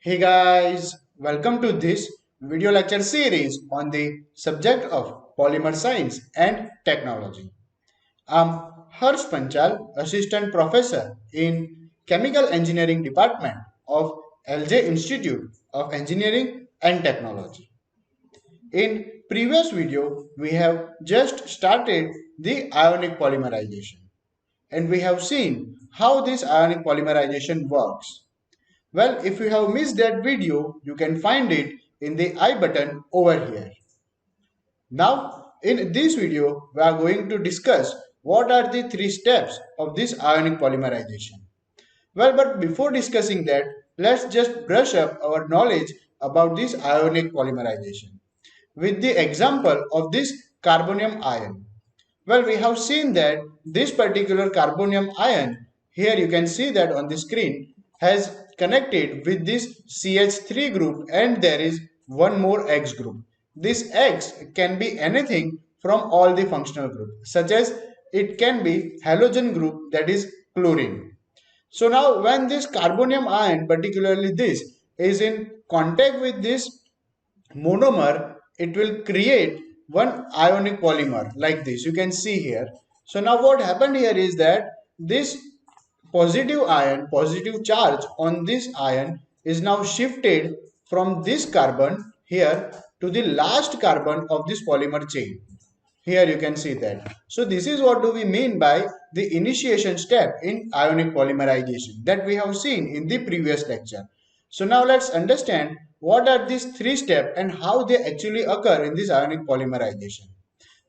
Hey guys, welcome to this video lecture series on the subject of polymer science and technology. I'm Harsh Panchal, Assistant Professor in Chemical Engineering Department of LJ Institute of Engineering and Technology. In previous video, we have just started the ionic polymerization and we have seen how this ionic polymerization works. Well, if you have missed that video, you can find it in the I button over here. Now, in this video, we are going to discuss what are the three steps of this ionic polymerization. Well, but before discussing that, let's just brush up our knowledge about this ionic polymerization with the example of this carbonium ion. Well, we have seen that this particular carbonium ion, here you can see that on the screen, has connected with this CH3 group and there is one more X group. This X can be anything from all the functional groups, such as it can be halogen group, that is chlorine. So now when this carbonium ion, particularly this, is in contact with this monomer, it will create one ionic polymer like this. You can see here. So now what happened here is that this positive ion, positive charge on this ion is now shifted from this carbon here to the last carbon of this polymer chain. Here you can see that. So this is what do we mean by the initiation step in ionic polymerization that we have seen in the previous lecture. So now let's understand what are these three steps and how they actually occur in this ionic polymerization.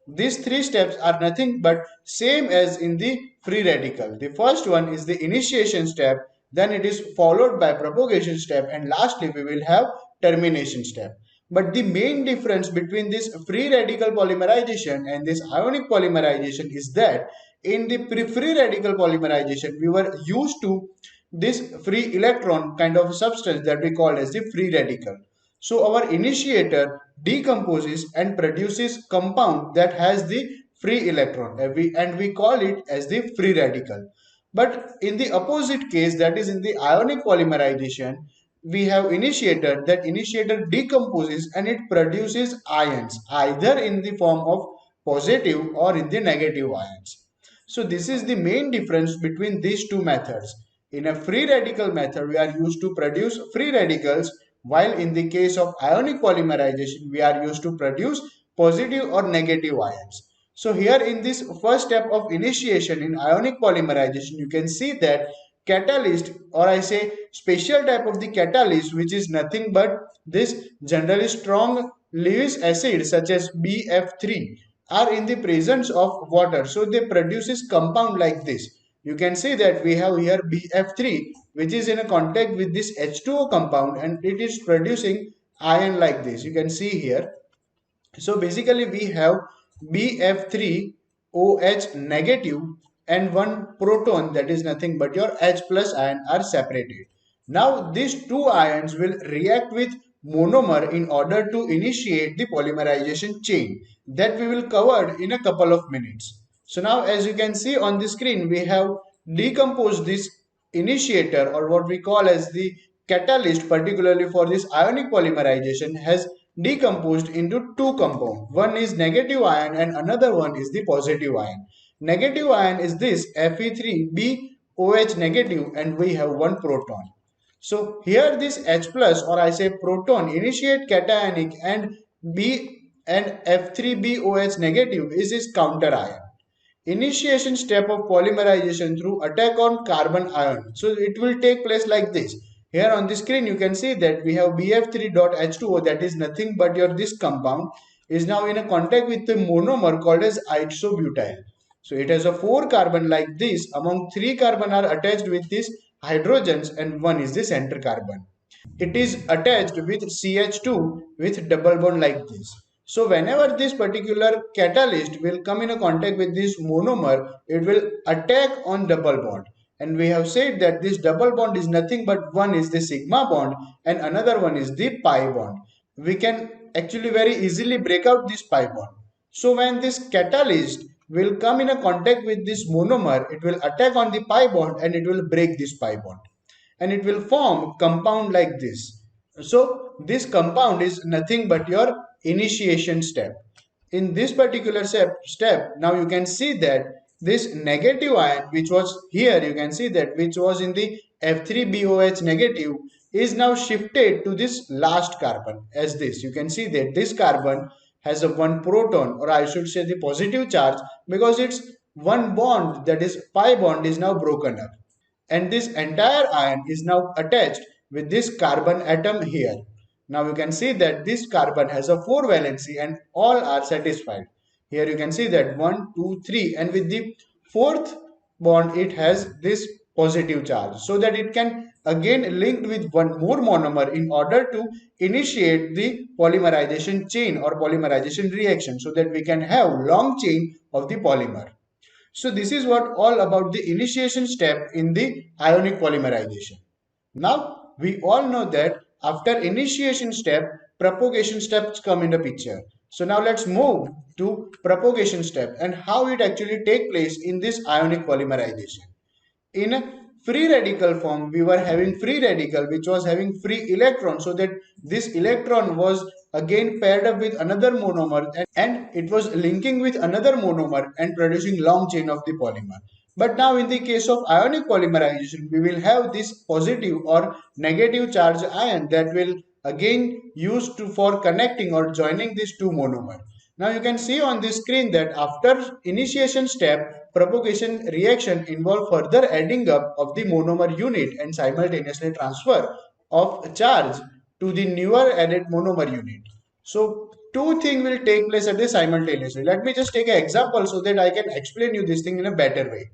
These three steps are nothing but same as in the free radical. The first one is the initiation step, then it is followed by propagation step, and lastly we will have termination step. But the main difference between this free radical polymerization and this ionic polymerization is that in the free radical polymerization we were used to this free electron kind of substance that we call as the free radical. So our initiator decomposes and produces compound that has the free electron and we call it as the free radical. But in the opposite case, that is in the ionic polymerization, we have initiator. That initiator decomposes and it produces ions either in the form of positive or in the negative ions. So this is the main difference between these two methods. In a free radical method, we are used to produce free radicals, while in the case of ionic polymerization, we are used to produce positive or negative ions. So here in this first step of initiation in ionic polymerization, you can see that catalyst, or I say special type of the catalyst, which is nothing but this generally strong Lewis acid such as BF3, are in the presence of water. So they produces compound like this. You can see that we have here BF3 which is in a contact with this H2O compound and it is producing ion like this. You can see here. So basically we have BF3OH negative and one proton, that is nothing but your H plus ion, are separated. Now these two ions will react with monomer in order to initiate the polymerization chain that we will cover in a couple of minutes. So now as you can see on the screen, we have decomposed this initiator, or what we call as the catalyst, particularly for this ionic polymerization, has decomposed into two compounds. One is negative ion and another one is the positive ion. Negative ion is this Fe3BOH negative and we have one proton. So here this H plus, or I say proton, initiate cationic and B and F3BOH negative is its counter ion. Initiation step of polymerization through attack on carbon ion. So it will take place like this. Here on the screen you can see that we have BF3.H2O, that is nothing but your this compound is now in a contact with the monomer called as isobutyl. So it has a 4 carbon like this. Among 3 carbon are attached with this hydrogens and one is the center carbon. It is attached with CH2 with double bond like this. So whenever this particular catalyst will come in a contact with this monomer, it will attack on double bond. And we have said that this double bond is nothing but one is the sigma bond and another one is the pi bond. We can actually very easily break out this pi bond. So when this catalyst will come in a contact with this monomer, it will attack on the pi bond and it will break this pi bond and it will form compound like this. So this compound is nothing but your initiation step. In this particular step, now you can see that this negative ion which was here, you can see that which was in the F3BOH negative is now shifted to this last carbon as this. You can see that this carbon has a one proton, or I should say the positive charge, because its one bond, that is pi bond, is now broken up, and this entire ion is now attached with this carbon atom here. Now you can see that this carbon has a 4 valency and all are satisfied. Here you can see that 1, 2, 3, and with the fourth bond it has this positive charge, so that it can again link with one more monomer in order to initiate the polymerization chain or polymerization reaction, so that we can have long chain of the polymer. So this is what all about the initiation step in the ionic polymerization. Now we all know that after initiation step, propagation steps come in the picture. So now let's move to propagation step and how it actually take place in this ionic polymerization. In free radical form, we were having free radical which was having free electron, so that this electron was again paired up with another monomer, and it was linking with another monomer and producing long chain of the polymer. But now in the case of ionic polymerization, we will have this positive or negative charge ion that will again used for connecting or joining these two monomer. Now you can see on the screen that after initiation step, propagation reaction involve further adding up of the monomer unit and simultaneously transfer of charge to the newer added monomer unit. So two things will take place at the simultaneously. Let me just take an example so that I can explain you this thing in a better way.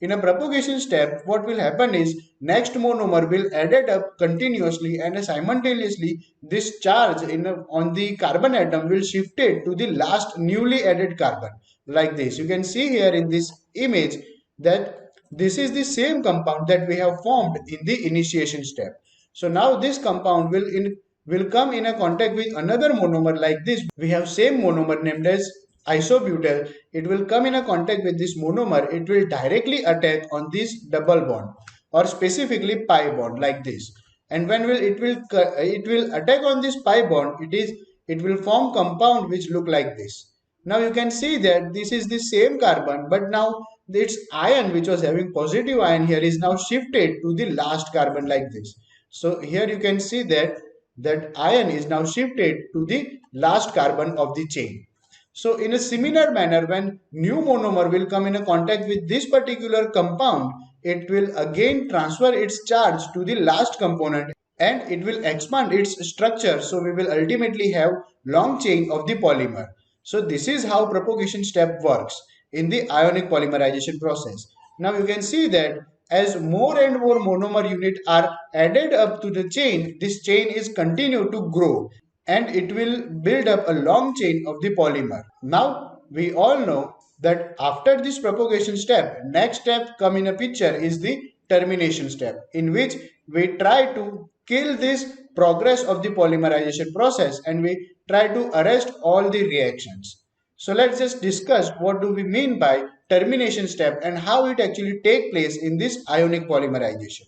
In a propagation step, what will happen is next monomer will added up continuously, and simultaneously this charge on the carbon atom will shift it to the last newly added carbon like this. You can see here in this image that this is the same compound that we have formed in the initiation step. So now this compound will come in a contact with another monomer like this. We have same monomer named as isobutyl. It will come in a contact with this monomer. It will directly attack on this double bond, or specifically pi bond like this. And when it will attack on this pi bond, it will form compound which look like this. Now you can see that this is the same carbon, but now its ion which was having positive ion here is now shifted to the last carbon like this. So here you can see that ion is now shifted to the last carbon of the chain. So in a similar manner, when new monomer will come in a contact with this particular compound, it will again transfer its charge to the last component, and it will expand its structure. So we will ultimately have long chain of the polymer. So this is how propagation step works in the ionic polymerization process. Now you can see that as more and more monomer units are added up to the chain, this chain is continue to grow, and it will build up a long chain of the polymer. Now we all know that after this propagation step, next step come in a picture is the termination step, in which we try to kill this progress of the polymerization process, and we try to arrest all the reactions. So let's just discuss what do we mean by termination step and how it actually take place in this ionic polymerization.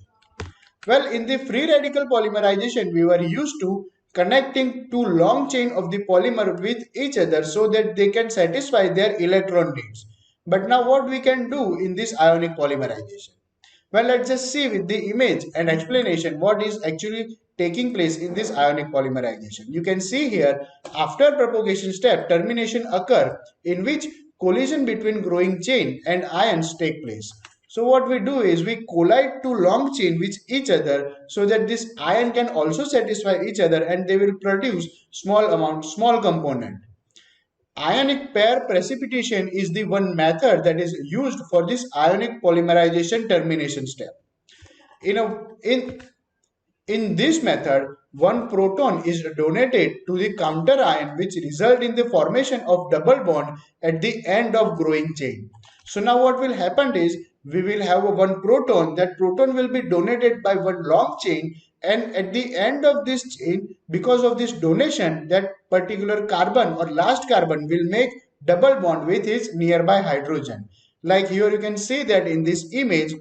Well, in the free radical polymerization, we were used to connecting two long chain of the polymer with each other so that they can satisfy their electron needs. But now what we can do in this ionic polymerization? Well, let's just see with the image and explanation what is actually taking place in this ionic polymerization. You can see here after propagation step, termination occur, in which collision between growing chain and ions take place. So what we do is we collide two long chain with each other so that this ion can also satisfy each other, and they will produce small component. Ionic pair precipitation is the one method that is used for this ionic polymerization termination step. In, a, in this method, one proton is donated to the counter ion, which result in the formation of double bond at the end of growing chain. So now what will happen is we will have a one proton. That proton will be donated by one long chain, and at the end of this chain, because of this donation, that particular carbon or last carbon will make double bond with its nearby hydrogen. Like here you can see that in this image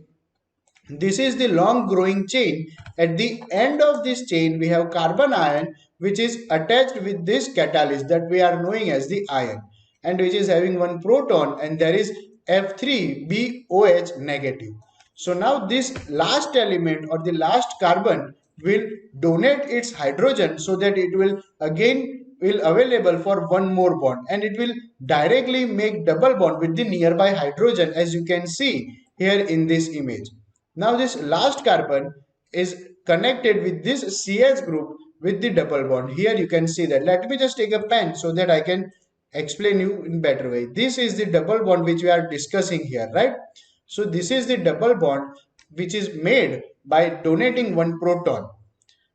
This is the long growing chain. At the end of this chain, we have carbon ion which is attached with this catalyst that we are knowing as the ion, and which is having one proton, and there is F3BOH negative. So now this last element or the last carbon will donate its hydrogen so that it will again will available for one more bond, and it will directly make double bond with the nearby hydrogen, as you can see here in this image. Now this last carbon is connected with this CH group with the double bond. Here you can see that. Let me just take a pen so that I can explain you in better way. This is the double bond which we are discussing here, right? So this is the double bond which is made by donating one proton.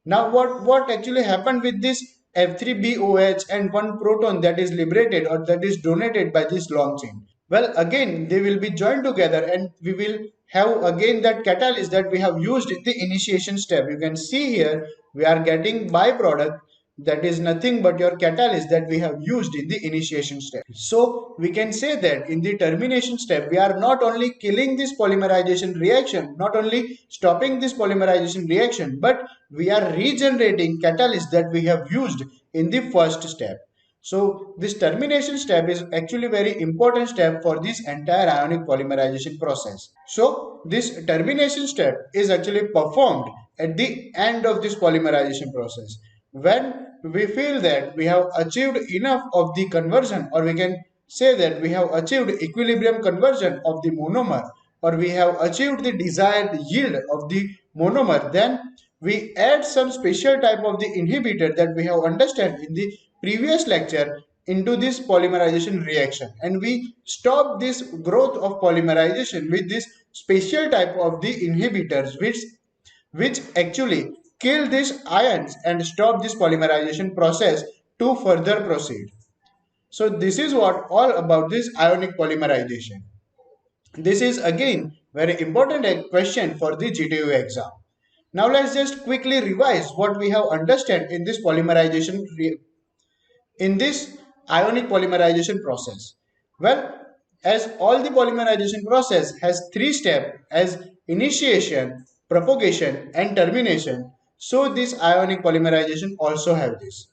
Now what actually happened with this F3BOH and one proton that is liberated or that is donated by this long chain? Well, again, they will be joined together and we will have again that catalyst that we have used in the initiation step. You can see here we are getting byproduct that is nothing but your catalyst that we have used in the initiation step. So we can say that in the termination step, we are not only killing this polymerization reaction, not only stopping this polymerization reaction, but we are regenerating catalyst that we have used in the first step. So this termination step is actually very important step for this entire ionic polymerization process. So this termination step is actually performed at the end of this polymerization process. When we feel that we have achieved enough of the conversion, or we can say that we have achieved equilibrium conversion of the monomer, or we have achieved the desired yield of the monomer, then we add some special type of the inhibitor that we have understood in the previous lecture into this polymerization reaction, and we stop this growth of polymerization with this special type of the inhibitors which actually kill these ions and stop this polymerization process to further proceed. So this is what all about this ionic polymerization. This is again very important question for the GTU exam. Now let's just quickly revise what we have understood in this in this ionic polymerization process. Well, as all the polymerization process has three steps as initiation, propagation and termination, so this ionic polymerization also have this.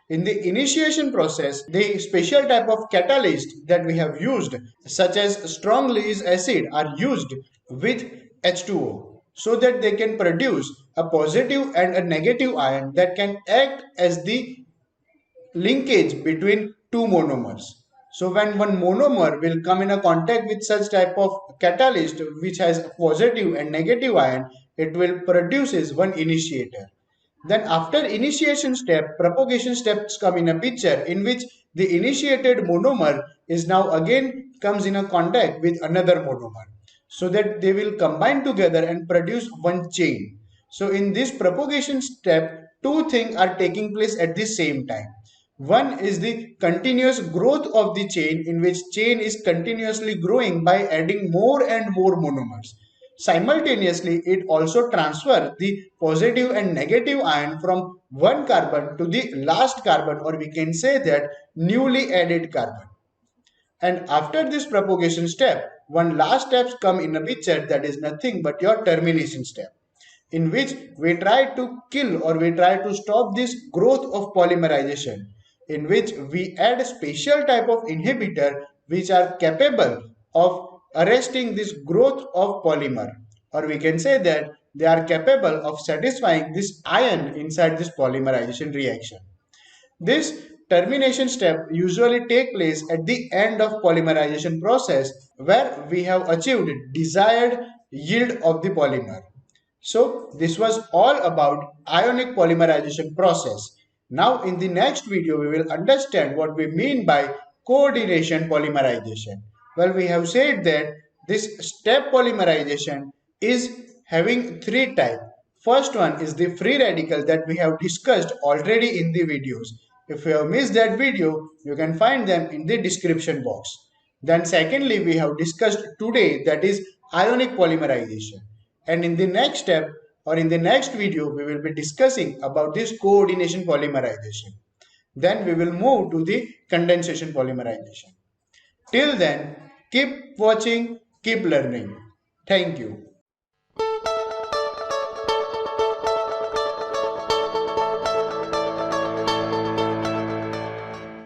In the initiation process, the special type of catalyst that we have used, such as strong Lewis acid, are used with H2O so that they can produce a positive and a negative ion that can act as the linkage between two monomers. So when one monomer will come in a contact with such type of catalyst which has positive and negative ion, it will produces one initiator. Then after initiation step, propagation steps come in a picture in which the initiated monomer is now again comes in a contact with another monomer so that they will combine together and produce one chain. So in this propagation step, two things are taking place at the same time. One is the continuous growth of the chain in which chain is continuously growing by adding more and more monomers. Simultaneously, it also transfers the positive and negative ion from one carbon to the last carbon, or we can say that newly added carbon. And after this propagation step, one last step come in a picture that is nothing but your termination step, in which we try to kill or we try to stop this growth of polymerization, in which we add a special type of inhibitor which are capable of arresting this growth of polymer, or we can say that they are capable of satisfying this ion inside this polymerization reaction. This termination step usually take place at the end of polymerization process where we have achieved desired yield of the polymer. So this was all about ionic polymerization process. Now in the next video we will understand what we mean by coordination polymerization. Well, we have said that this step polymerization is having three types. First one is the free radical that we have discussed already in the videos. If you have missed that video, you can find them in the description box. Then secondly, we have discussed today, that is ionic polymerization. And in the next step or in the next video, we will be discussing about this coordination polymerization. Then we will move to the condensation polymerization. Till then, keep watching, keep learning. Thank you.